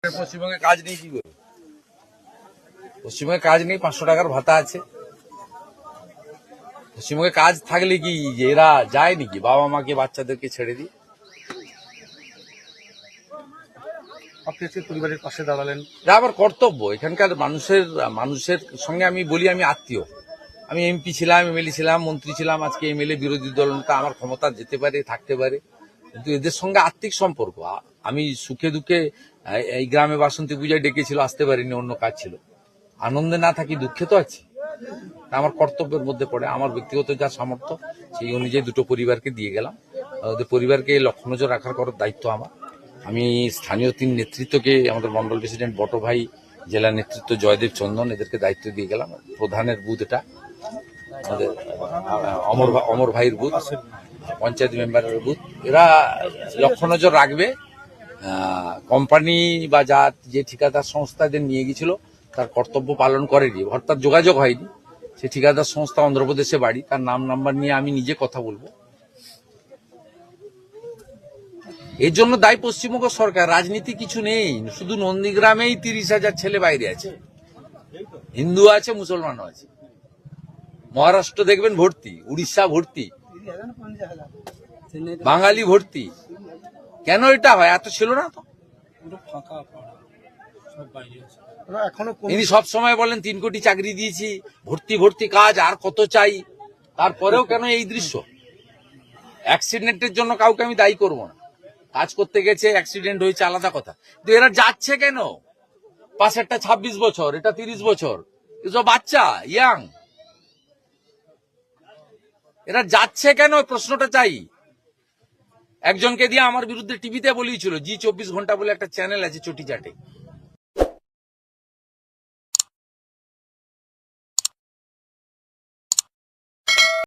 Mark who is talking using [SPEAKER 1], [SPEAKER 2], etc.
[SPEAKER 1] সরকার পশ্চিমবঙ্গে কাজ নেই কি করে? পশ্চিমবঙ্গে কাজ নেই, 500 টাকার ভাতা আছে। পশ্চিমবঙ্গে কাজ থাকলে কি যে এরা যায় নাকি বাবা মাকে বাচ্চাদেরকে ছেড়ে দিয়ে?
[SPEAKER 2] আপনি আজকে পরিবারের পাশে দাঁড়ালেন।
[SPEAKER 1] এটা আমার কর্তব্য। এখানকার মানুষের সঙ্গে আমি বলি আমি আত্মীয়। আমি এমপি ছিলাম, এমএলএ ছিলাম, মন্ত্রী ছিলাম, আজকে এমএলএ, বিরোধী দল নেতা। আমার ক্ষমতা যেতে পারে, থাকতে পারে, কিন্তু এদের সঙ্গে আত্মিক সম্পর্ক। আমি সুখে দুঃখে এই গ্রামে বাসন্তী পূজায় ডেকেছিল, আসতে পারিনি, অন্য কাজ ছিল। আনন্দে না থাকি, দুঃখে তো আছি। আমার কর্তব্যের মধ্যে পড়ে। আমার ব্যক্তিগত যা সামর্থ্য সেই অনুযায়ী দুটো পরিবারকে দিয়ে গেলাম। ওদের পরিবারকে লক্ষ্য নজর রাখার করার দায়িত্ব আমার। আমি স্থানীয় 3 নেতৃত্বকে, আমাদের মন্ডল প্রেসিডেন্ট বট ভাই, জেলা নেতৃত্ব জয়দেব চন্দন, এদেরকে দায়িত্ব দিয়ে গেলাম। প্রধানের বুথ এটা, আমাদের অমর ভাইয়ের বুথ, পঞ্চায়েত মেম্বারের বুথ। এরা লক্ষ্য নজর রাখবে। কোম্পানি বা যে ঠিকাদার সংস্থাদের নিয়ে গেছিল তার কর্তব্য পালন করেনি, অর্থাৎ যোগাযোগ হয়নি। সে ঠিকাদার সংস্থা অন্ধ্রপ্রদেশে বাড়ি, তার নাম নাম্বার নিয়ে আমি নিজে কথা বলবো। এর জন্য দায়ী পশ্চিমবঙ্গ সরকার। রাজনীতি কিছু নেই, শুধু নন্দীগ্রামেই 30,000 ছেলে বাইরে আছে। হিন্দু আছে, মুসলমানও আছে। মহারাষ্ট্র দেখবেন ভর্তি, উড়িষ্যা ভর্তি, বাঙালি ভর্তি। কেন এটা হয়? এত ছিল না তো। ইনি সব সময় বলেন 3 কোটি চাকরি দিয়েছি, ভর্তি কাজ, আর কত চাই। তারপরেও কেন এই দৃশ্য? অ্যাক্সিডেন্টের জন্য কাউকে আমি দায়ী করবো না। কাজ করতে গেছে, অ্যাক্সিডেন্ট হয়েছে, আলাদা কথা। কিন্তু এরা যাচ্ছে কেন? পাশেরটা 26 বছর, এটা 30 বছর, এসব বাচ্চা, ইয়াং। এরা যাচ্ছে কেন? প্রশ্নটা চাই। একজনকে দিয়ে আমার বিরুদ্ধে টিভিতে বলিয়েছিল, জি 24 ঘন্টা বলে একটা চ্যানেল আছে চটি চাটে।